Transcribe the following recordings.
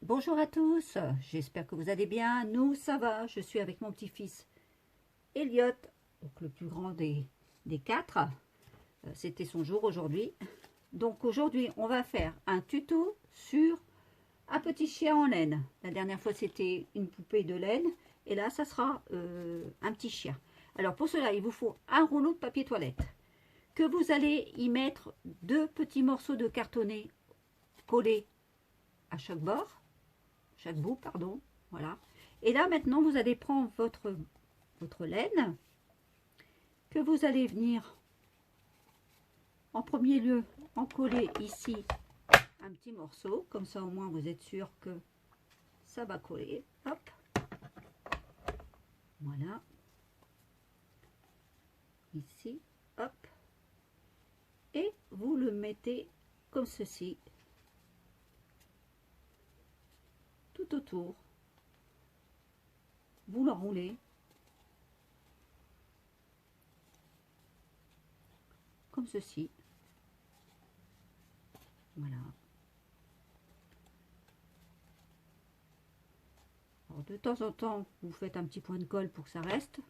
Bonjour à tous, j'espère que vous allez bien. Nous, ça va. Je suis avec mon petit-fils Elliot, donc le plus grand des quatre. C'était son jour aujourd'hui. Donc aujourd'hui, on va faire un tuto sur un petit chien en laine. La dernière fois, c'était une poupée de laine. Et là, ça sera un petit chien. Alors pour cela, il vous faut un rouleau de papier toilette que vous allez y mettre deux petits morceaux de cartonné collés à chaque bord. Chaque bout, pardon, voilà. Et là, maintenant, vous allez prendre votre laine que vous allez venir, en premier lieu, en coller ici un petit morceau. Comme ça, au moins, vous êtes sûr que ça va coller. Hop, voilà. Ici, hop. Et vous le mettez comme ceci, tout autour. Vous l'enroulez comme ceci. Voilà. Alors, de temps en temps, vous faites un petit point de colle pour que ça reste.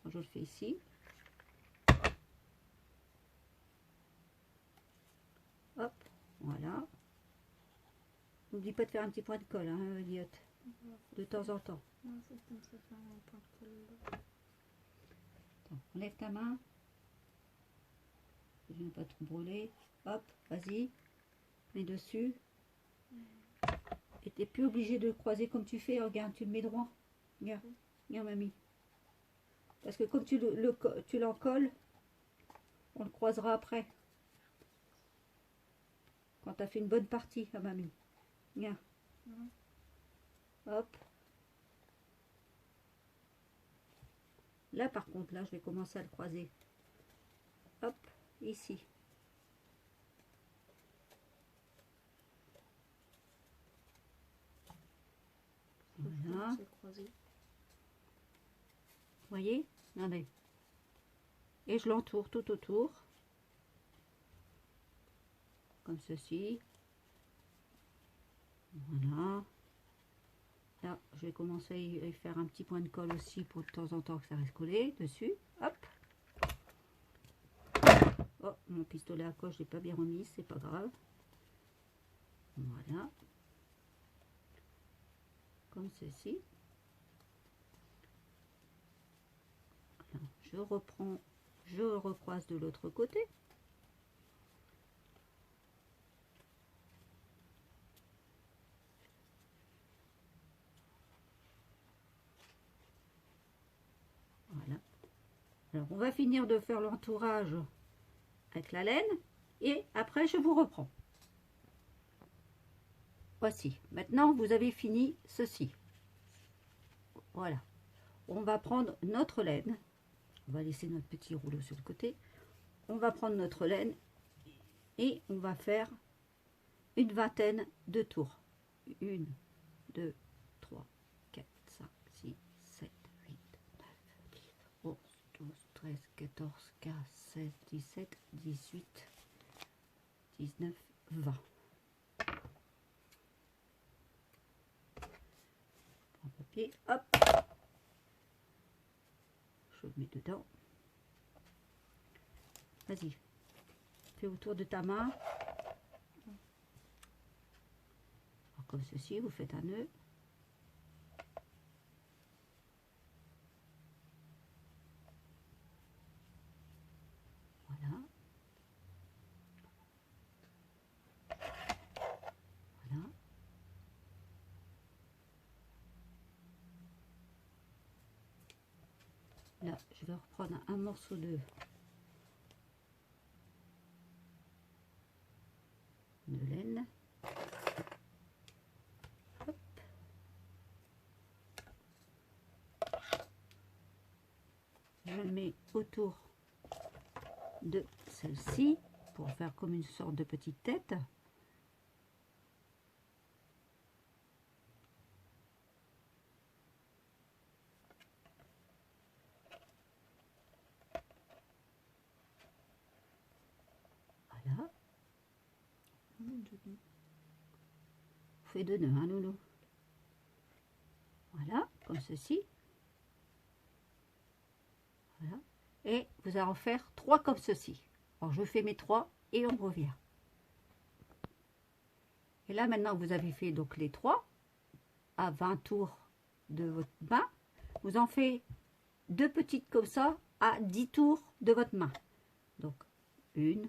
Je le fais ici. Hop, voilà. N'oublie pas de faire un petit point de colle, hein, Elliot, de temps en temps. Non, c'est comme ça, faire un point de colle. Attends, enlève ta main. Je ne viens pas trop brûler. Hop, vas-y. Mets dessus. Et tu n'es plus obligé de le croiser comme tu fais. Regarde, tu le mets droit. Regarde, regarde, mamie. Parce que comme tu l'encolles, on le croisera après. Quand tu as fait une bonne partie, à mamie. Regarde. Hop. Là, par contre, là, je vais commencer à le croiser. Hop, ici. Voilà. Vous voyez? Regardez. Et je l'entoure tout autour. Comme ceci. Voilà. Là, je vais commencer à y faire un petit point de colle aussi pour de temps en temps que ça reste collé dessus. Hop. Oh, mon pistolet à colle, je l'ai pas bien remis, c'est pas grave. Voilà. Comme ceci. Alors, je reprends, je recroise de l'autre côté. Voilà. Alors, on va finir de faire l'entourage avec la laine et après je vous reprends. Voici. Maintenant, vous avez fini ceci. Voilà. On va prendre notre laine. On va laisser notre petit rouleau sur le côté. On va prendre notre laine et on va faire une vingtaine de tours. 1, 2, 3, 4, 5, 6, 7, 8, 9, 10, 11, 12, 13, 14, 15, 16, 17, 18, 19, 20. Un papier, hop. Je le mets dedans. Vas-y. Fais autour de ta main. Alors, comme ceci, vous faites un nœud. Voilà. Voilà. Là, je vais reprendre un morceau de laine. Hop. Je le mets autour de celle-ci pour faire comme une sorte de petite tête. Voilà. fait 2 nœuds, hein, loulou. Voilà, comme ceci. Voilà. Et vous allez en faire 3 comme ceci. Alors, je fais mes 3 et on revient. Et là, maintenant, vous avez fait donc les 3 à 20 tours de votre main. Vous en faites 2 petites comme ça à 10 tours de votre main. Donc, 1,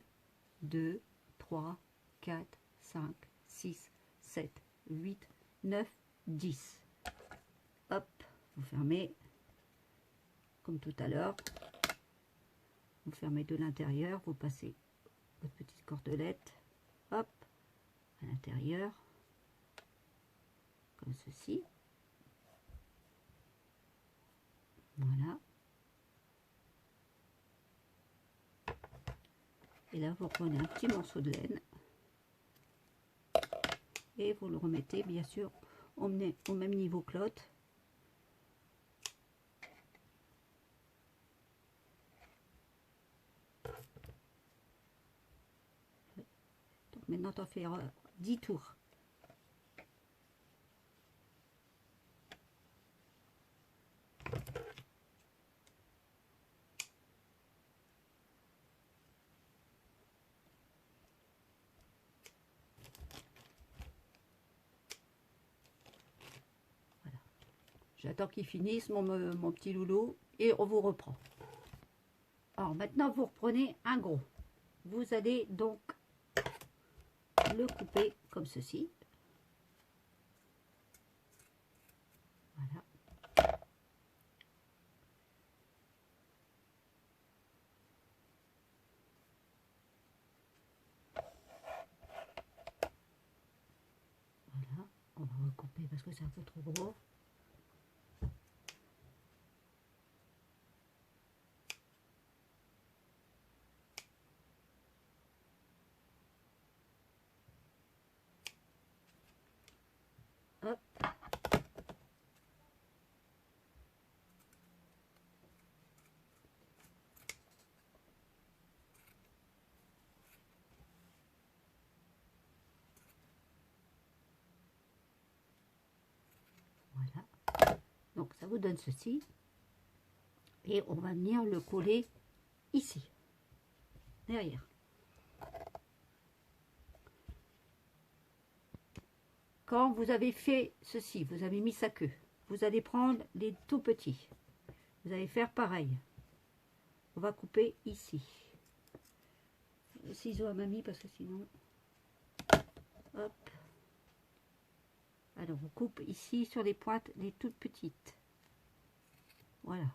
2, 3, 4, 5, 6, 7, 8, 9, 10. Hop, vous fermez comme tout à l'heure. Vous fermez de l'intérieur, vous passez votre petite cordelette, hop, à l'intérieur, comme ceci. Voilà. Et là, vous prenez un petit morceau de laine et vous le remettez bien sûr au même niveau que l'autre. Donc maintenant, tu en fais 10 tours. Voilà. J'attends qu'il finisse mon petit loulou et on vous reprend. Alors maintenant, vous reprenez un gros. Vous allez donc le couper comme ceci. Voilà. Voilà. On va recouper parce que c'est un peu trop gros. Hop. Voilà. Donc ça vous donne ceci. Et on va venir le coller ici, derrière. Quand vous avez fait ceci, vous avez mis sa queue, vous allez prendre les tout petits. Vous allez faire pareil. On va couper ici. Le ciseau à mamie parce que sinon... Hop. Alors on coupe ici sur les pointes les toutes petites. Voilà.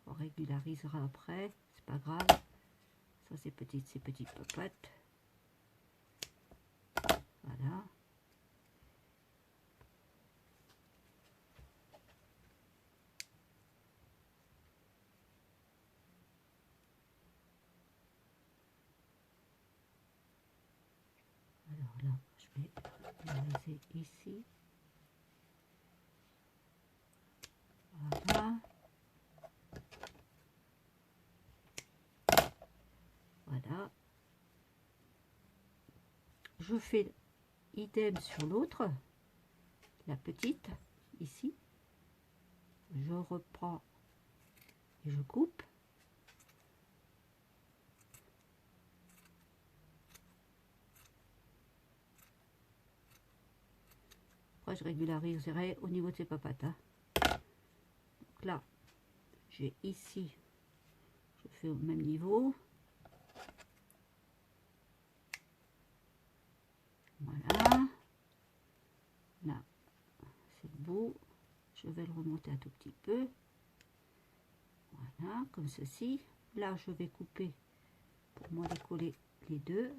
On régularisera après, c'est pas grave. Ça c'est petite, ces petites papates. Voilà. Alors là, je vais réaliser ici. Voilà. Voilà. Je fais idem sur l'autre, la petite, ici. Je reprends et je coupe. Après, je régulariserai au niveau de ces papates. Hein. Donc là, j'ai ici, je fais au même niveau. Voilà. Là, c'est le bout. Je vais le remonter un tout petit peu. Voilà, comme ceci. Là, je vais couper pour moi les coller les deux.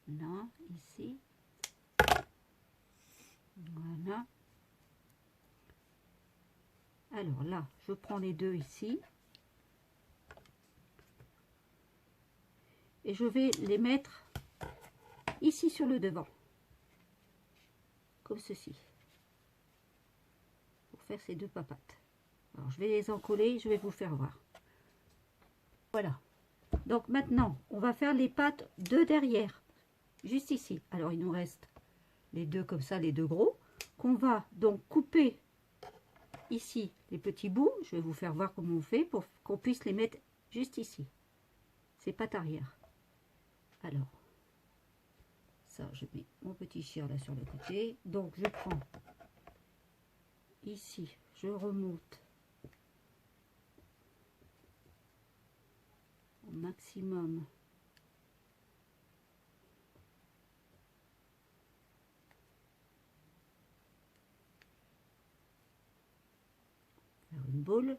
Là, ici. Voilà. Alors là, je prends les deux ici. Et je vais les mettre ici sur le devant. Comme ceci. Pour faire ces deux papates. Alors, je vais les encoller, je vais vous faire voir. Voilà. Donc maintenant, on va faire les pattes de derrière, juste ici. Alors il nous reste les deux comme ça, les deux gros, qu'on va donc couper ici les petits bouts. Je vais vous faire voir comment on fait pour qu'on puisse les mettre juste ici. Ces pattes arrière. Alors, ça, je mets mon petit chien là sur le côté. Donc je prends ici, je remonte au maximum. Faire une boule.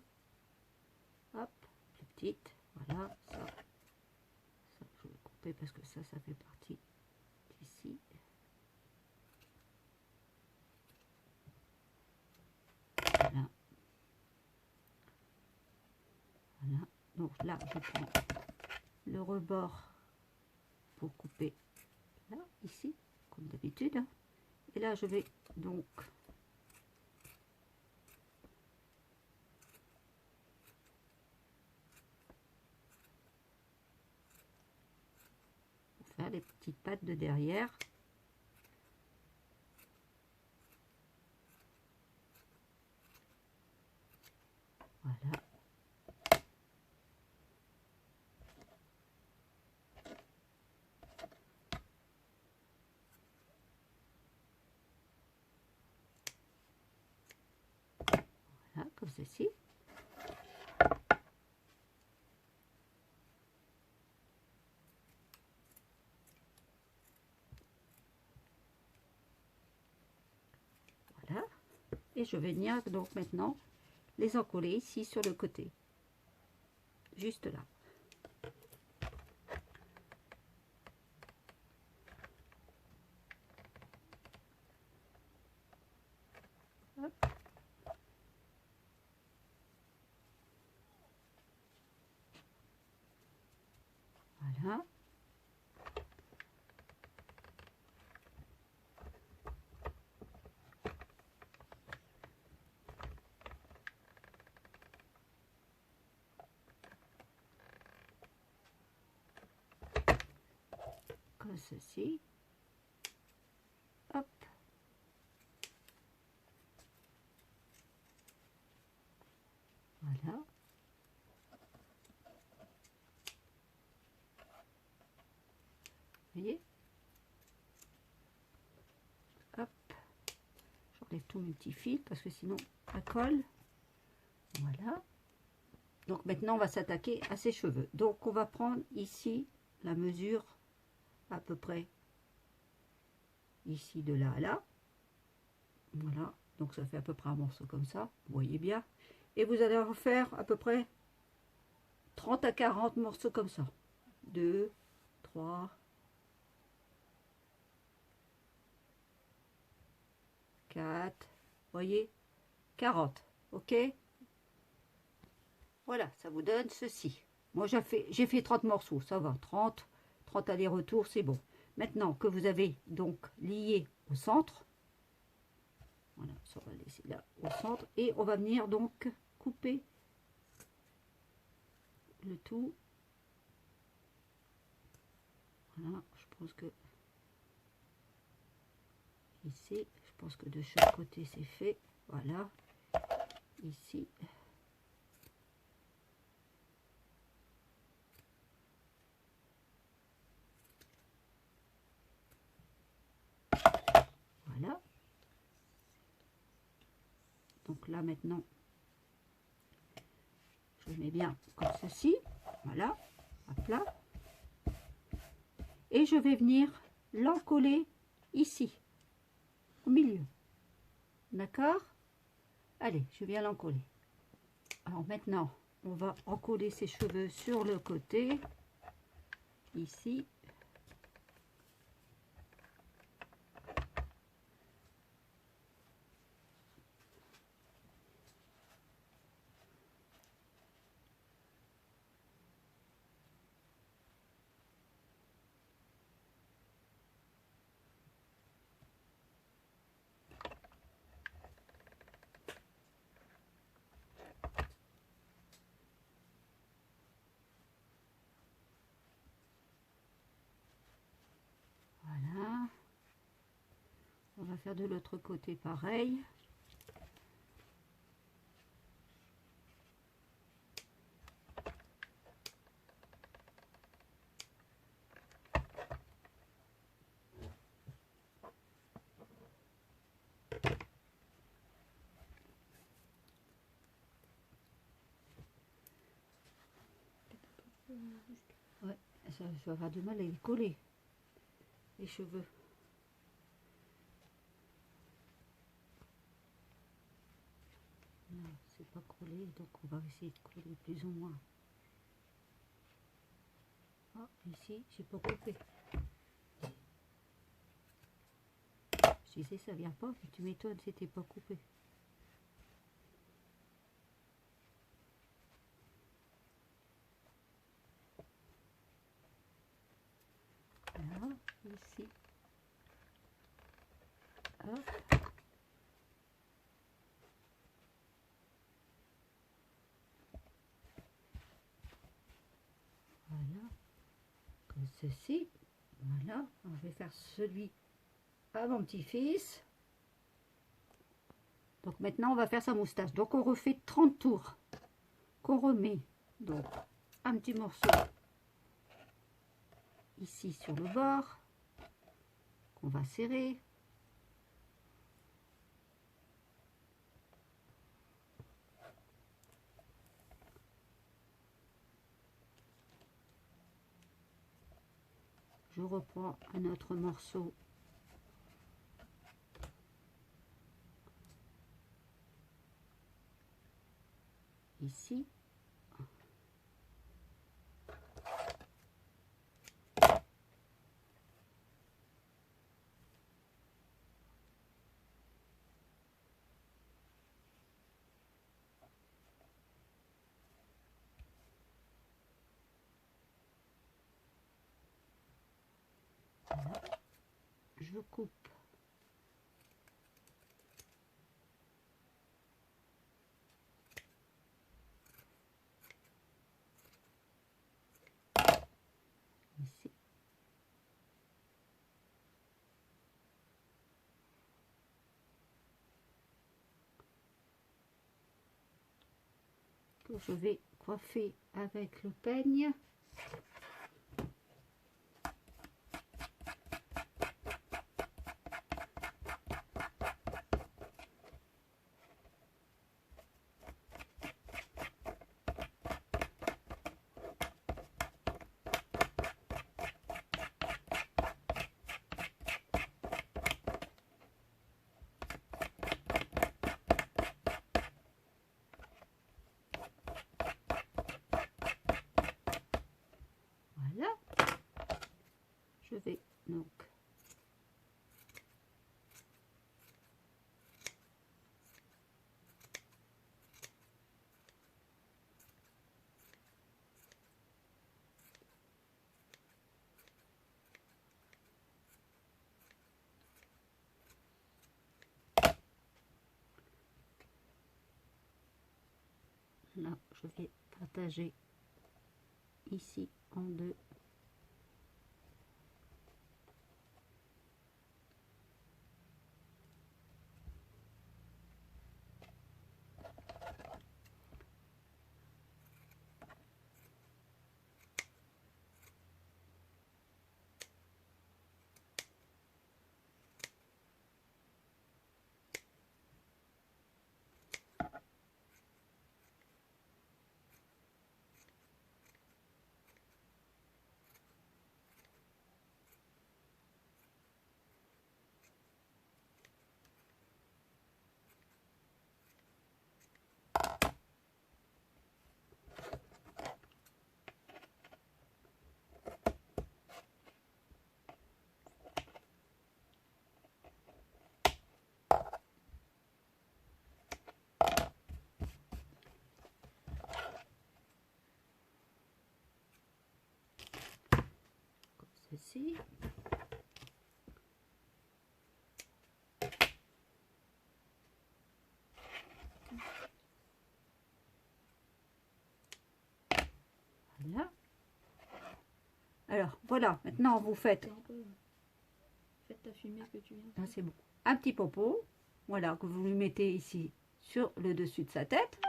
Hop, plus petite. Voilà, ça. Ça, je vais couper parce que ça fait partie d'ici. Voilà. Voilà. Donc là, je prends le rebord pour couper là, ici, comme d'habitude. Et là, je vais donc faire les petites pattes de derrière. Voilà. Voilà, comme ceci. Voilà. Et je vais venir donc maintenant les encoller ici sur le côté. Juste là. Hop. Voilà. Comme ceci. Hop. Voilà. Vous voyez? Hop. J'enlève tous mes petits fils parce que sinon ça colle. Voilà. Donc maintenant on va s'attaquer à ses cheveux. Donc on va prendre ici la mesure à peu près ici de là à là. Voilà. Donc ça fait à peu près un morceau comme ça. Vous voyez bien. Et vous allez en faire à peu près 30 à 40 morceaux comme ça. 2, 3, 4, voyez, 40, ok. Voilà, ça vous donne ceci. Moi, j'ai fait 30 morceaux, ça va, 30 allers-retours, c'est bon. Maintenant que vous avez donc lié au centre, voilà, ça on va laisser là au centre, et on va venir donc couper le tout. Voilà, je pense que ici, je pense que de chaque côté c'est fait. Voilà, ici. Voilà. Donc là maintenant, je mets bien comme ceci. Voilà, hop là. Et je vais venir l'encoller ici, au milieu. D'accord? Allez, je viens l'encoller. Alors maintenant, on va encoller ses cheveux sur le côté, ici. va faire de l'autre côté pareil. Ouais, ça, je vais avoir du mal à les coller, les cheveux. Non, c'est pas collé, donc on va essayer de coller plus ou moins. Ah, ici, j'ai pas coupé. Je disais, ça vient pas, mais tu m'étonnes, c'était pas coupé. Là, ici. Hop. Voilà. Comme ceci. Voilà. On va faire celui à mon petit-fils. Donc maintenant, on va faire sa moustache. Donc on refait 30 tours. Qu'on remet. Donc un petit morceau ici sur le bord. Qu'on va serrer. Je reprends un autre morceau ici. Voilà. Je coupe. Ici. Que je vais coiffer avec le peigne. Voilà. Je vais donc là, je vais partager ici en deux. Comme ceci. Voilà. Alors, voilà. Maintenant, vous faites... Faites ta fumée que tu viens. Ah, c'est bon. un petit pompon, voilà, que vous lui mettez ici sur le dessus de sa tête.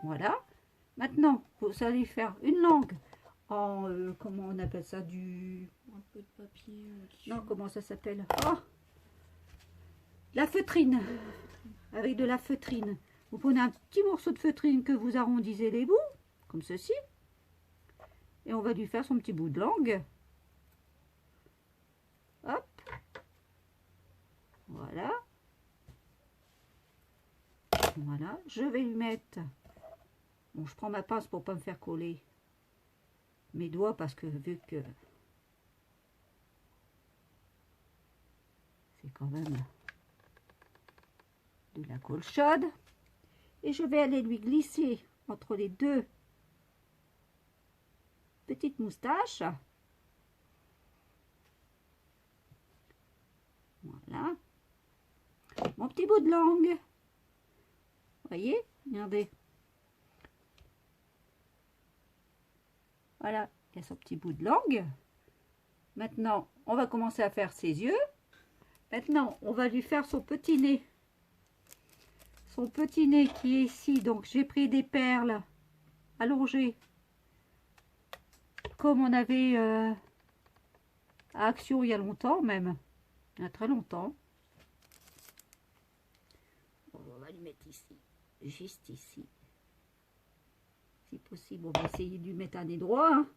Voilà. Maintenant, vous allez faire une langue en, comment on appelle ça, Un peu de papier au-dessus. non, comment ça s'appelle? Oh, la feutrine. Avec de la feutrine. Vous prenez un petit morceau de feutrine que vous arrondissez les bouts, comme ceci. Et on va lui faire son petit bout de langue. Hop. Voilà. Voilà. Je vais lui mettre... Bon, je prends ma pince pour pas me faire coller mes doigts parce que vu que c'est quand même de la colle chaude. Et je vais aller lui glisser entre les deux petites moustaches. Voilà. Mon petit bout de langue. Voyez, regardez. Voilà, il y a son petit bout de langue. Maintenant, on va commencer à faire ses yeux. Maintenant, on va lui faire son petit nez. Son petit nez qui est ici. Donc, j'ai pris des perles allongées. Comme on avait à Action il y a longtemps même. Il y a très longtemps. Bon, on va lui mettre ici. Juste ici. Si possible, on va essayer de lui mettre un nez droit. Hein.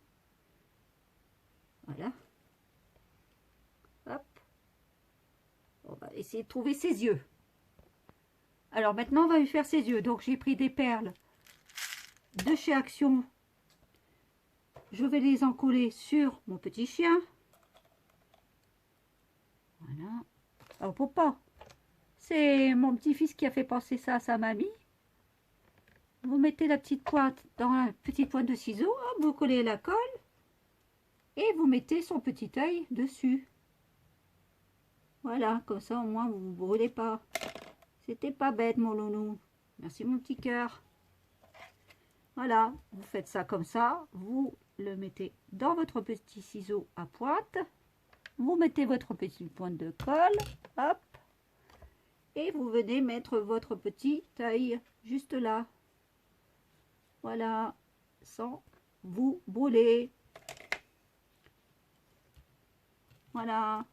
Voilà. Hop. On va essayer de trouver ses yeux. Alors maintenant, on va lui faire ses yeux. Donc, j'ai pris des perles de chez Action. Je vais les encoller sur mon petit chien. Voilà. Alors, pour pas. C'est mon petit-fils qui a fait penser ça à sa mamie. Vous mettez la petite pointe dans la petite pointe de ciseaux. Hop, vous collez la colle. Et vous mettez son petit œil dessus. Voilà, comme ça au moins vous ne vous brûlez pas. C'était pas bête mon lounou. Merci mon petit cœur. Voilà, vous faites ça comme ça. Vous le mettez dans votre petit ciseau à pointe. Vous mettez votre petite pointe de colle. Hop. Et vous venez mettre votre petit œil juste là. Voilà, sans vous brûler. Voilà.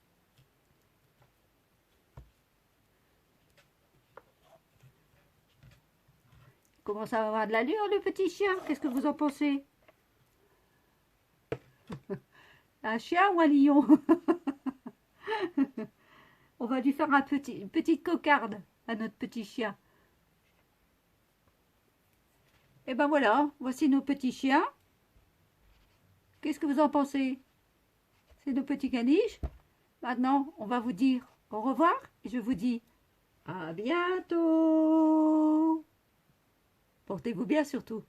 Comment ça va avoir de l'allure, le petit chien? Qu'est-ce que vous en pensez? Un chien ou un lion? On va lui faire une petite cocarde à notre petit chien. Et ben voilà, voici nos petits chiens. Qu'est-ce que vous en pensez? C'est nos petits caniches. Maintenant, on va vous dire au revoir. Et je vous dis à bientôt. Portez-vous bien surtout.